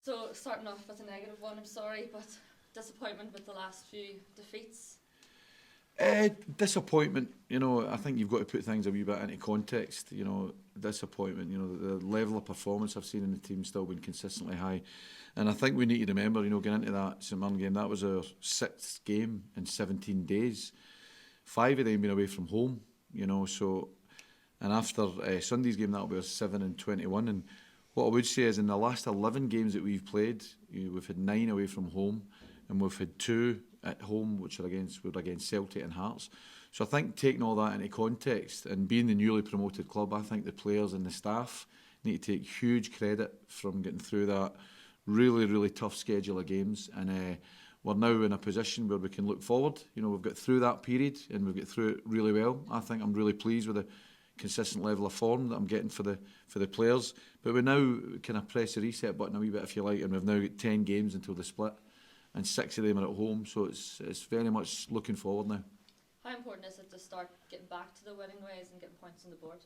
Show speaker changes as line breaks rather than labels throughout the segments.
So, starting off with a negative one, I'm sorry, but disappointment with the last few defeats.
Disappointment, I think you've got to put things a wee bit into context. Disappointment, the level of performance I've seen in the team still been consistently high. And I think we need to remember, getting into that St Mirren game, that was our 6th game in 17 days. 5 of them been away from home, so, and after Sunday's game, that'll be our 7 and 21. And what I would say is in the last 11 games that we've played, we've had 9 away from home, and we've had 2 at home, which were against Celtic and Hearts. So I think taking all that into context and being the newly promoted club, I think the players and the staff need to take huge credit from getting through that really, really tough schedule of games. And we're now in a position where we can look forward. We've got through that period and we've got through it really well. I think I'm really pleased with the consistent level of form that I'm getting for the players. But we now kind of press the reset button a wee bit, if you like, and we've now got 10 games until the split. And 6 of them are at home, so it's very much looking forward now.
How important is it to start getting back to the winning ways and getting points on the board?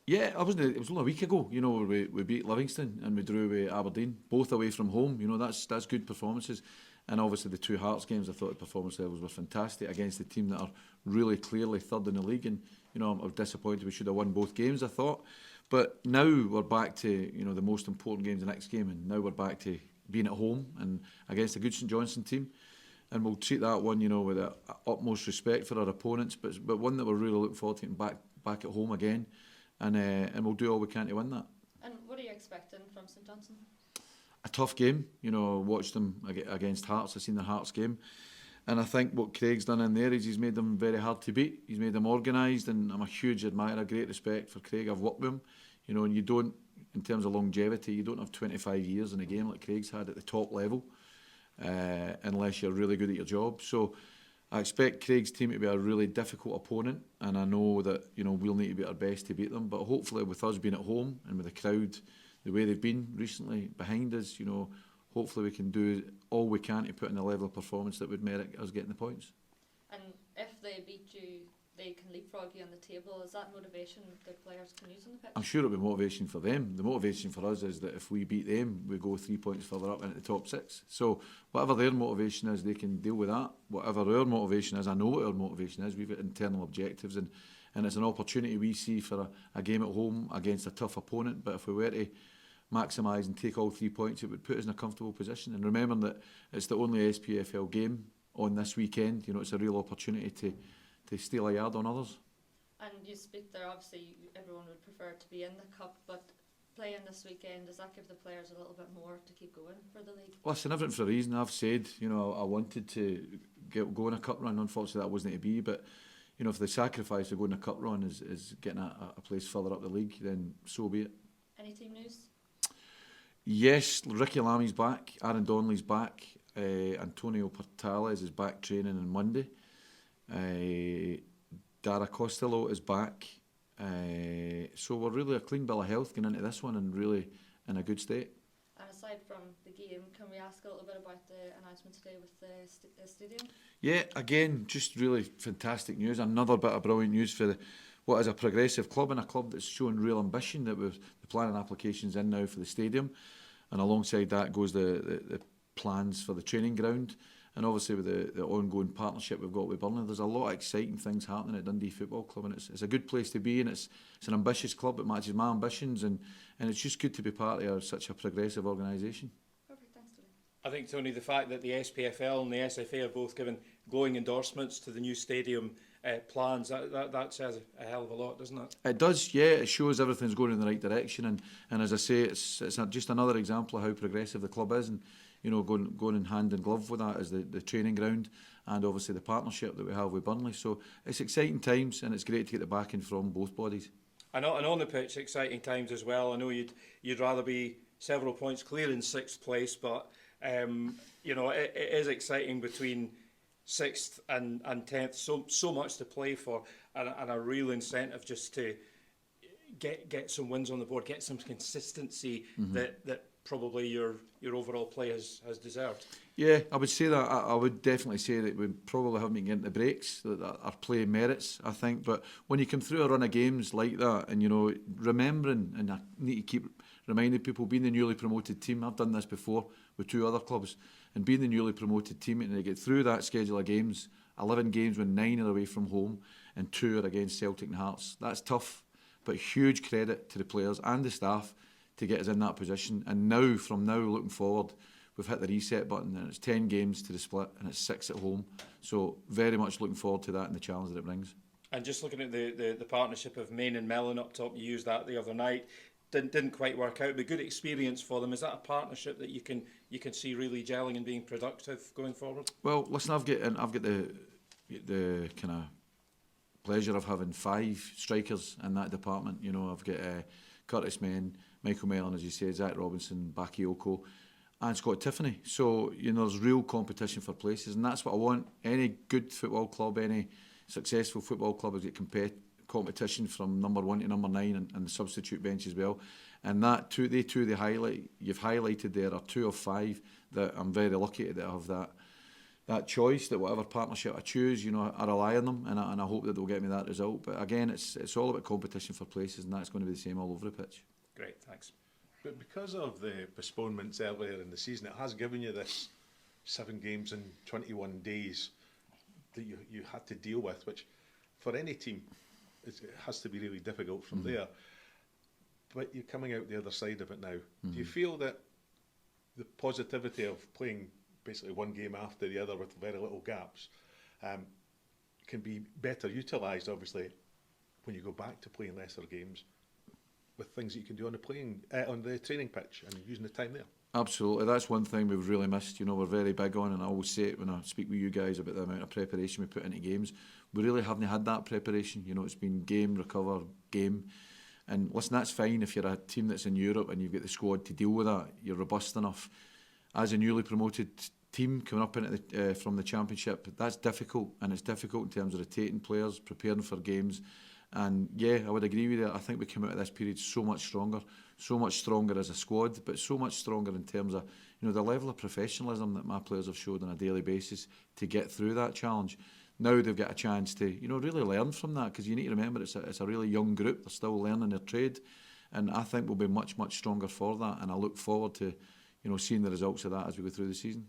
Yeah, it was only a week ago, where we beat Livingston and we drew with Aberdeen, both away from home. That's good performances. And obviously the 2 Hearts games, I thought the performance levels were fantastic against the team that are really clearly third in the league. And, I'm disappointed we should have won both games, I thought. But now we're back to, the most important games, the next game, and now we're back to being at home and against a good St Johnstone team, and we'll treat that one, with the utmost respect for our opponents, but one that we're really looking forward to getting back at home again, and we'll do all we can to win that.
And what are you expecting from St Johnstone?
A tough game, watched them against Hearts. I've seen the Hearts game, and I think what Craig's done in there is he's made them very hard to beat. He's made them organised, and I'm a huge admirer, great respect for Craig. I've worked with him, and you don't, in terms of longevity, you don't have 25 years in a game like Craig's had at the top level, unless you're really good at your job. So I expect Craig's team to be a really difficult opponent, and I know that we'll need to be our best to beat them. But hopefully, with us being at home and with the crowd the way they've been recently behind us, hopefully we can do all we can to put in a level of performance that would merit us getting the points.
And if they beat you, they can leapfrog you on the table. Is that motivation the players can use on the pitch?
I'm sure it'll be motivation for them. The motivation for us is that if we beat them, we go 3 points further up into the top 6. So whatever their motivation is, they can deal with that. Whatever our motivation is, I know what our motivation is. We've got internal objectives, and it's an opportunity we see for a game at home against a tough opponent. But if we were to maximise and take all 3 points, it would put us in a comfortable position. And remembering that it's the only SPFL game on this weekend, it's a real opportunity to steal a yard on others.
And you speak there, obviously everyone would prefer to be in the cup, but playing this weekend, does that give the players a little bit more to keep going for the league?
Listen, everything for a reason. I've said, I wanted to go on a cup run. Unfortunately, that wasn't to be, but if the sacrifice of going a cup run is getting a place further up the league, then so be it.
Any team news?
Yes, Ricky Lamy's back, Aaron Donnelly's back, Antonio Portales is back training on Monday. Dara Costello is back, so we're really a clean bill of health going into this one and really in a good state.
And aside from the game, can we ask a little bit about the announcement today with the stadium?
Yeah, again, just really fantastic news. Another bit of brilliant news for what is a progressive club and a club that's showing real ambition. That we've the planning applications in now for the stadium, and alongside that goes the plans for the training ground. And obviously with the ongoing partnership we've got with Burnley, there's a lot of exciting things happening at Dundee Football Club, and it's a good place to be, and it's an ambitious club. It matches my ambitions, and it's just good to be part of such a progressive organisation.
Perfect, thanks Tony.
I think, Tony, the fact that the SPFL and the SFA have both given glowing endorsements to the new stadium plans, that says a hell of a lot, doesn't it?
It does, yeah. It shows everything's going in the right direction, and as I say, it's just another example of how progressive the club is, and going in hand in glove with that is the training ground and obviously the partnership that we have with Burnley. So it's exciting times, and it's great to get the backing from both bodies.
And on the pitch, exciting times as well. I know you'd rather be several points clear in 6th place, but it is exciting between 6th and 10th. So much to play for, and a real incentive just to get some wins on the board, get some consistency that probably your overall play has deserved.
Yeah, I would say that. I would definitely say that we probably haven't been getting the breaks that our play merits, I think. But when you come through a run of games like that, and remembering, and I need to keep reminded people, being the newly promoted team, I've done this before with 2 other clubs, and being the newly promoted team and they get through that schedule of games, 11 games when 9 are away from home and 2 are against Celtic and Hearts. That's tough, but huge credit to the players and the staff to get us in that position. And now, from now looking forward, we've hit the reset button and it's 10 games to the split and it's 6 at home. So very much looking forward to that and the challenge that it brings.
And just looking at the partnership of Main and Mellon up top, you used that the other night. Didn't quite work out, but good experience for them. Is that a partnership that you can see really gelling and being productive going forward?
Well, listen, I've got the kind of pleasure of having 5 strikers in that department. You know, I've got Curtis Main, Michael Mellon, as you say, Zach Robinson, Bakayoko, and Scott Tiffany. So, you know, there's real competition for places, and that's what I want. Any good football club, any successful football club has got competition from number 1 to number 9 and the substitute bench as well. And that you've highlighted there are 2 of 5 that I'm very lucky to have that choice, that whatever partnership I choose, you know, I rely on them and I hope that they'll get me that result. But again, it's all about competition for places, and that's going to be the same all over the pitch.
Great, thanks.
But because of the postponements earlier in the season, it has given you this 7 games in 21 days that you had to deal with, which for any team it has to be really difficult from there. But you're coming out the other side of it now. Do you feel that the positivity of playing basically 1 game after the other with very little gaps can be better utilised, obviously, when you go back to playing lesser games with things that you can do on the training pitch and using the time there?
Absolutely, that's one thing we've really missed. You know, we're very big on, and I always say it when I speak with you guys about the amount of preparation we put into games. We really haven't had that preparation. You know, it's been game, recover, game. And listen, that's fine if you're a team that's in Europe and you've got the squad to deal with that. You're robust enough. As a newly promoted team coming up into from the Championship, that's difficult, and it's difficult in terms of rotating players, preparing for games. And yeah, I would agree with you. I think we come out of this period so much stronger as a squad, but so much stronger in terms of, you know, the level of professionalism that my players have showed on a daily basis to get through that challenge. Now they've got a chance to, you know, really learn from that, because you need to remember it's a really young group. They're still learning their trade, and I think we'll be much stronger for that. And I look forward to, you know, seeing the results of that as we go through the season.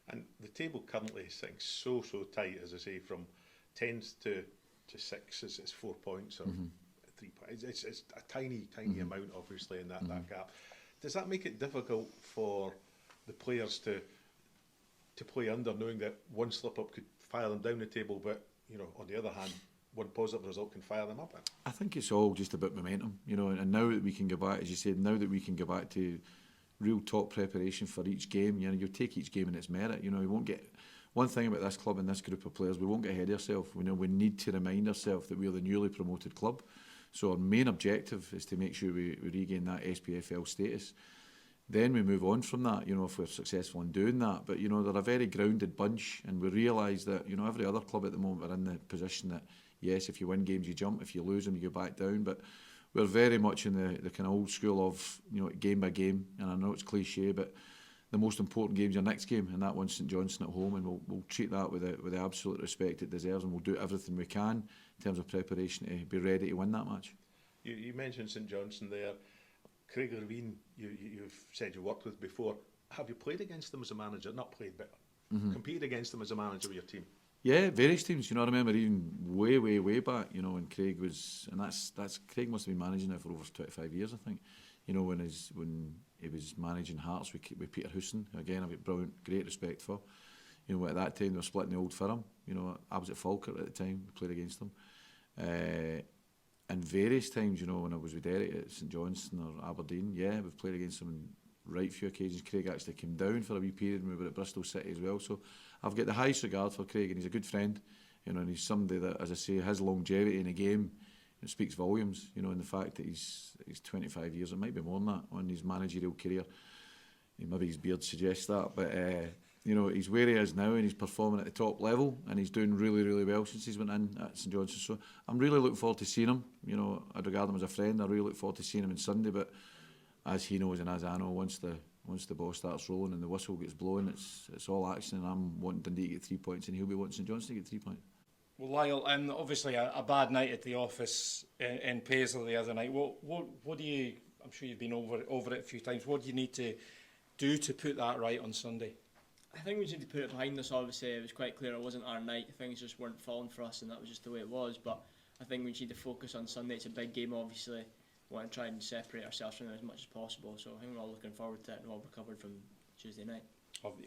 And the table currently is sitting so tight, as I say, from 10th to 6th, it's 4 points or 3 points. It's a tiny amount, obviously, in that gap. Does that make it difficult for the players to play under, knowing that one slip up could fire them down the table, but, you know, on the other hand, one positive result can fire them up?
I think it's all just about momentum, you know, and now that we can go back, as you said, now that we can go back to real top preparation for each game, you know, you'll take each game in its merit. You know, we won't get, one thing about this club and this group of players, we won't get ahead of ourselves. We know we need to remind ourselves that we're the newly promoted club. So our main objective is to make sure we regain that SPFL status. Then we move on from that, you know, if we're successful in doing that. But, you know, they're a very grounded bunch, and we realise that, you know, every other club at the moment are in the position that, yes, if you win games you jump, if you lose them you go back down. But we're very much in the kind of old school of, you know, game by game. And I know it's cliche, but the most important game's your next game, and that one's St Johnstone at home, and we'll treat that with the absolute respect it deserves, and we'll do everything we can in terms of preparation to be ready to win that match.
You mentioned St Johnstone there. Craig Levine, you've said you worked with before. Have you played against them as a manager? Not played, but competed against them as a manager with your team?
Yeah, various teams. You know, I remember even way back, you know, when Craig was, and that's Craig must have been managing now for over 25 years, I think. You know, when he was managing Hearts with Peter Houston, again, I've got great respect for. You know, at that time they were splitting the old firm. You know, I was at Falkirk at the time, we played against them. And various times, you know, when I was with Derek at St Johnstone or Aberdeen, yeah, we've played against them on right few occasions. Craig actually came down for a wee period when we were at Bristol City as well. So I've got the highest regard for Craig, and he's a good friend, you know, and he's somebody that, as I say, his longevity in a game, it speaks volumes, you know, and the fact that he's 25 years, it might be more than that, on his managerial career. Maybe his beard suggests that, but you know, he's where he is now, and he's performing at the top level, and he's doing really well since he's went in at St Johnstone. So I'm really looking forward to seeing him. You know, I'd regard him as a friend. I really look forward to seeing him on Sunday. But as he knows and as I know, once the ball starts rolling and the whistle gets blown, it's all action. And I'm wanting Dundee to get 3 points, and he'll be wanting St Johnstone to get 3 points.
Well, Lyle, obviously a bad night at the office in Paisley the other night. What do you? I'm sure you've been over it a few times. What do you need to do to put that right on Sunday?
I think we just need to put it behind us. Obviously, it was quite clear it wasn't our night. Things just weren't falling for us, and that was just the way it was. But I think we just need to focus on Sunday. It's a big game, obviously. We want to try and separate ourselves from it as much as possible. So I think we're all looking forward to it, and all recovered from Tuesday night.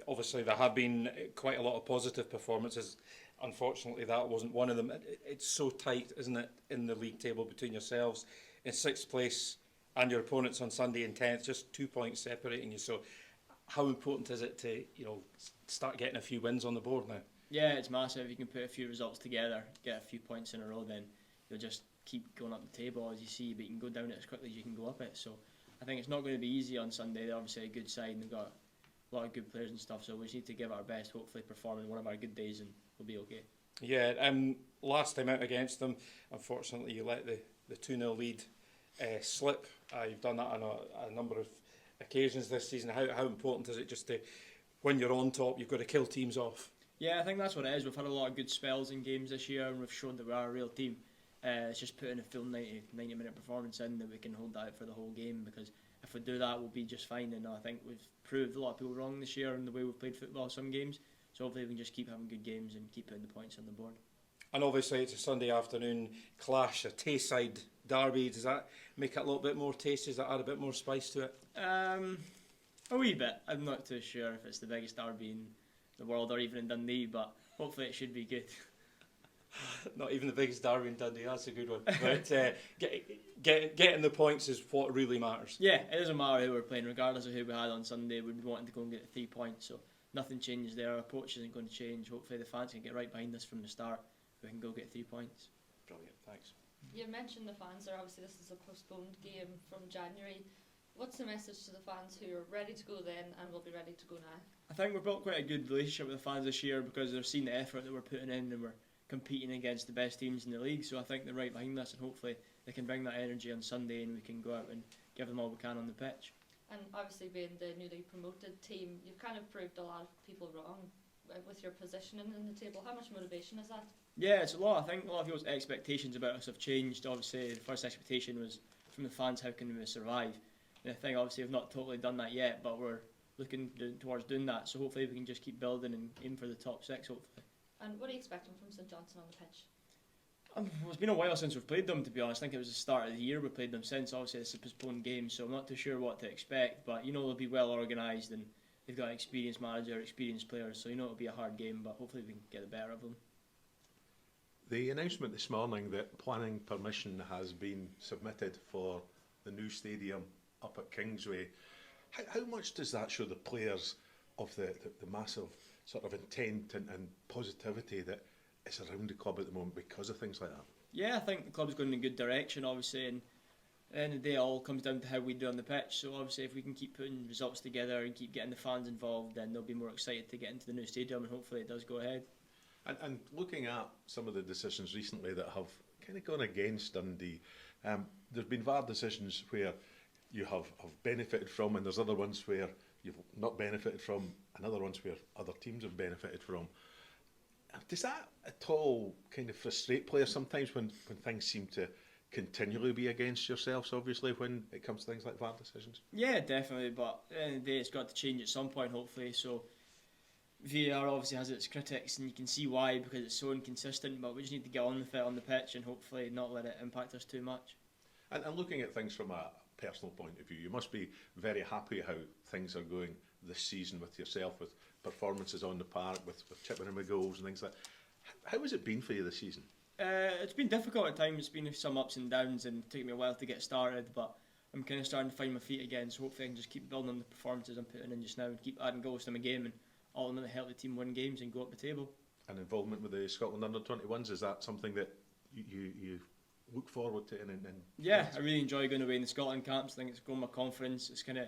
Obviously, there have been quite a lot of positive performances. Unfortunately, that wasn't one of them. It's so tight, isn't it, in the league table between yourselves in 6th place and your opponents on Sunday in 10th, just 2 points separating you. So how important is it to start getting a few wins on the board now?
Yeah, it's massive. If you can put a few results together, get a few points in a row, then you'll just keep going up the table as you see, but you can go down it as quickly as you can go up it. So I think it's not going to be easy on Sunday. They're obviously a good side and they've got a lot of good players and stuff, so we just need to give it our best, hopefully perform in one of our good days and we'll be okay.
Yeah, last time out against them, unfortunately you let the 2-0 lead slip. You've done that on a number of occasions this season. How important is it just to, when you're on top, you've got to kill teams off?
Yeah, I think that's what it is. We've had a lot of good spells in games this year and we've shown that we are a real team. It's just putting a full 90-minute performance in that we can hold that out for the whole game, because if we do that we'll be just fine, and I think we've proved a lot of people wrong this year in the way we've played football some games, so hopefully we can just keep having good games and keep putting the points on the board.
And obviously it's a Sunday afternoon clash, a Tayside derby. Does that make it a little bit more tasty? Does that add a bit more spice to it?
A wee bit. I'm not too sure if it's the biggest derby in the world or even in Dundee, but hopefully it should be good.
Not even the biggest derby in Dundee, that's a good one. But getting the points is what really matters.
Yeah, it doesn't matter who we're playing, regardless of who we had on Sunday, we'd be wanting to go and get 3 points, so nothing changes there. Our approach isn't going to change. Hopefully the fans can get right behind us from the start. We can go get 3 points.
Brilliant, thanks.
You mentioned the fans there. Obviously, this is a postponed game from January. What's the message to the fans who are ready to go then and will be ready to go now?
I think we've built quite a good relationship with the fans this year because they've seen the effort that we're putting in and we're competing against the best teams in the league. So I think they're right behind us, and hopefully they can bring that energy on Sunday and we can go out and give them all we can on the pitch.
And obviously, being the newly promoted team, you've kind of proved a lot of people wrong with your positioning in the table. How much motivation is that?
Yeah, it's a lot. I think a lot of people's expectations about us have changed. Obviously, the first expectation was from the fans, how can we survive? And I think obviously we've not totally done that yet, but we're looking towards doing that. So hopefully we can just keep building and aim for the top 6, hopefully.
And what are you expecting from St Johnstone on the pitch?
Well, it's been a while since we've played them, to be honest. I think it was the start of the year we played them since. Obviously, it's a postponed game, so I'm not too sure what to expect. But you know they'll be well organised and they've got an experienced manager, experienced players, so you know it'll be a hard game, but hopefully we can get the better of them.
The announcement this morning that planning permission has been submitted for the new stadium up at Kingsway, how much does that show the players of the massive sort of intent and positivity that is around the club at the moment because of things like that?
Yeah, I think the club's going in a good direction, obviously, and at the end of the day, it all comes down to how we do on the pitch. So obviously, if we can keep putting results together and keep getting the fans involved, then they'll be more excited to get into the new stadium, and hopefully it does go ahead.
And looking at some of the decisions recently that have kind of gone against Dundee, there's been VAR decisions where you have benefited from, and there's other ones where you've not benefited from, and other ones where other teams have benefited from. Does that at all kind of frustrate players sometimes when things seem to continually be against yourselves, obviously, when it comes to things like VAR decisions?
Yeah, definitely, but at the end of the day, it's got to change at some point, hopefully. So VAR obviously has its critics, and you can see why, because it's so inconsistent, but we just need to get on with it on the pitch and hopefully not let it impact us too much.
And looking at things from a personal point of view, you must be very happy how things are going this season with yourself, with performances on the park, with chipping in with goals and things like that. How has it been for you this season?
It's been difficult at times. It's been some ups and downs and taken me a while to get started, but I'm kind of starting to find my feet again, so hopefully I can just keep building on the performances I'm putting in just now and keep adding goals to my game and ultimately help the team win games and go up the table.
And involvement with the Scotland under-21s, is that something that you look forward to?
Yeah, I really enjoy going away in the Scotland camps. I think it's grown my confidence. It's kind of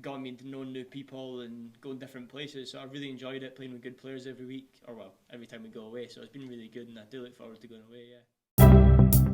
got me to know new people and going different places. So I really enjoyed it, playing with good players every week, or well, every time we go away. So it's been really good, and I do look forward to going away, yeah.